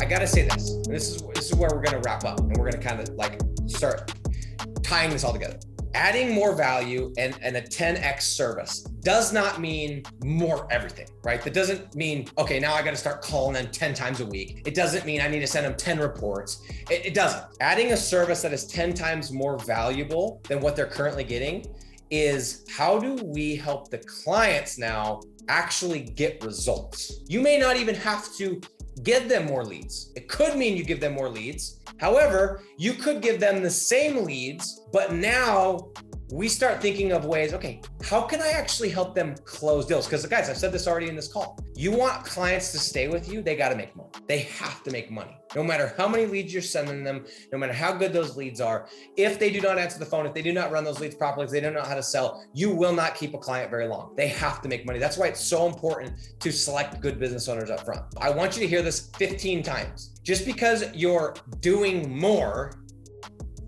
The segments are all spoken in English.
gotta say this, and this is where we're gonna wrap up, and we're gonna kind of like start tying this all together. Adding more value and a 10x service does not mean more everything, right? That doesn't mean, okay, now I got to start calling them 10 times a week. It doesn't mean I need to send them 10 reports. It doesn't. Adding a service that is 10 times more valuable than what they're currently getting is, how do we help the clients now actually get results? You may not even have to give them more leads. It could mean you give them more leads. However, you could give them the same leads, but now we start thinking of ways, okay, how can I actually help them close deals? Because guys, I've said this already in this call. You want clients to stay with you, they got to make money. They have to make money. No matter how many leads you're sending them, no matter how good those leads are, if they do not answer the phone, if they do not run those leads properly, if they don't know how to sell, you will not keep a client very long. They have to make money. That's why it's so important to select good business owners up front. I want you to hear this 15 times. Just because you're doing more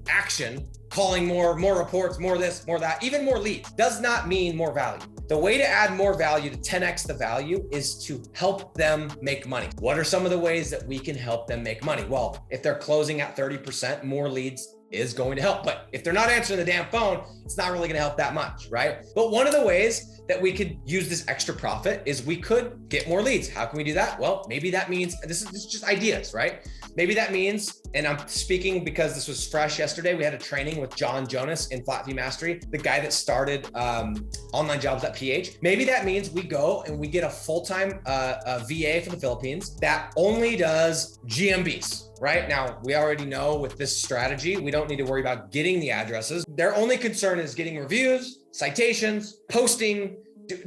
action, calling more reports, more this, more that, even more leads, does not mean more value. The way to add more value, to 10x the value, is to help them make money. What are some of the ways that we can help them make money? Well, if they're closing at 30%, more leads is going to help. But if they're not answering the damn phone, it's not really going to help that much, right? But one of the ways that we could use this extra profit is we could get more leads. How can we do that? Well, maybe that means, this is just ideas, right? Maybe that means, and I'm speaking because this was fresh yesterday, we had a training with John Jonas in Flat Fee Mastery, the guy that started onlinejobs.ph. Maybe that means we go and we get a full-time VA from the Philippines that only does GMBs. Right now, we already know with this strategy, we don't need to worry about getting the addresses. Their only concern is getting reviews, citations, posting,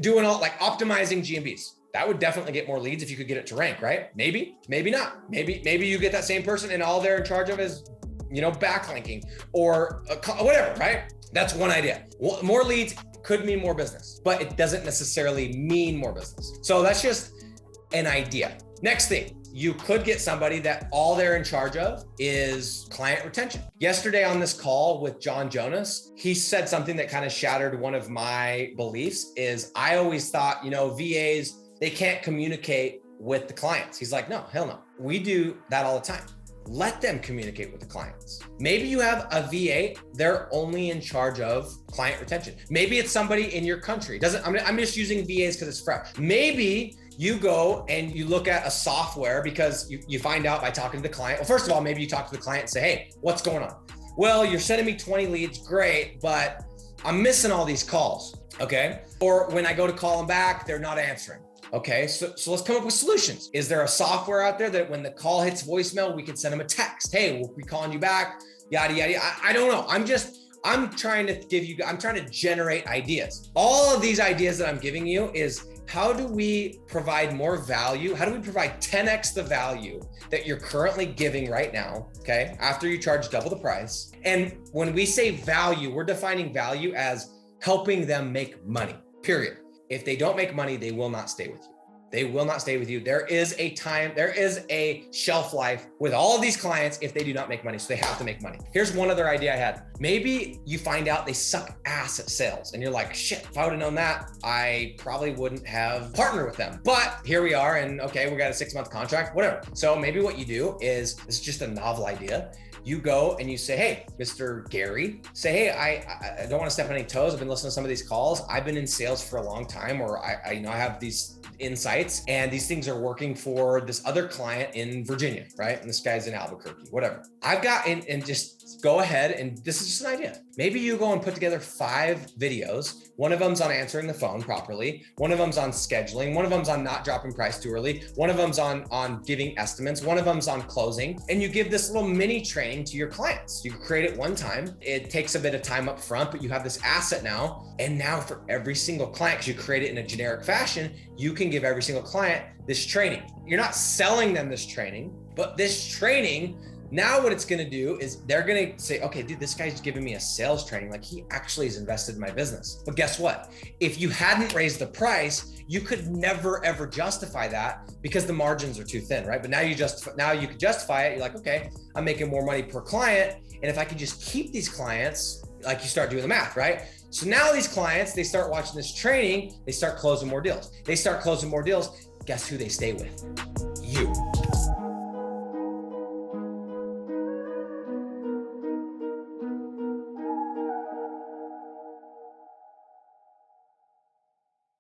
doing all like optimizing GMBs. That would definitely get more leads if you could get it to rank, right? Maybe, maybe not. Maybe you get that same person and all they're in charge of is, backlinking or whatever, right? That's one idea. More leads could mean more business, but it doesn't necessarily mean more business. So that's just an idea. Next thing, you could get somebody that all they're in charge of is client retention. Yesterday on this call with John Jonas, he said something that kind of shattered one of my beliefs. Is I always thought, VAs, they can't communicate with the clients. He's like, no, hell no. We do that all the time. Let them communicate with the clients. Maybe you have a VA, they're only in charge of client retention. Maybe it's somebody in your country. I'm just using VAs because it's fresh. Maybe you go and you look at a software because you find out by talking to the client. Well, first of all, maybe you talk to the client and say, hey, what's going on? Well, you're sending me 20 leads, great, but I'm missing all these calls, okay? Or when I go to call them back, they're not answering. Okay, so let's come up with solutions. Is there a software out there that when the call hits voicemail, we can send them a text? Hey, we'll be calling you back, yada, yada, yada. I don't know. I'm trying to generate ideas. All of these ideas that I'm giving you is, how do we provide more value? How do we provide 10x the value that you're currently giving right now, okay, after you charge double the price? And when we say value, we're defining value as helping them make money, period. If they don't make money, they will not stay with you. They will not stay with you. There is a shelf life with all of these clients if they do not make money. So they have to make money. Here's one other idea I had. Maybe you find out they suck ass at sales and you're like, shit, if I would have known that, I probably wouldn't have partnered with them. But here we are, and okay, we got a 6-month contract, whatever. So maybe what you do is, it's just a novel idea. You go and you say, hey, Mr. Gary, say, hey, I don't want to step on any toes. I've been listening to some of these calls. I've been in sales for a long time, or I have these insights, and these things are working for this other client in Virginia, right? And this guy's in Albuquerque, whatever. I've got, and just go ahead, and this is just an idea. Maybe you go and put together 5 videos. One of them's on answering the phone properly. One of them's on scheduling. One of them's on not dropping price too early. One of them's on giving estimates. One of them's on closing. And you give this little mini training to your clients. You create it one time. It takes a bit of time up front, but you have this asset now. And now for every single client, because you create it in a generic fashion, you can give every single client this training. You're not selling them this training, but this training, now what it's going to do is they're going to say, okay, dude, this guy's giving me a sales training. Like, he actually is invested in my business. But guess what? If you hadn't raised the price, you could never, ever justify that because the margins are too thin, right? But now you can justify it. You're like, okay, I'm making more money per client. And if I can just keep these clients, like, you start doing the math, right? So now these clients, they start watching this training, they start closing more deals. They start closing more deals. Guess who they stay with?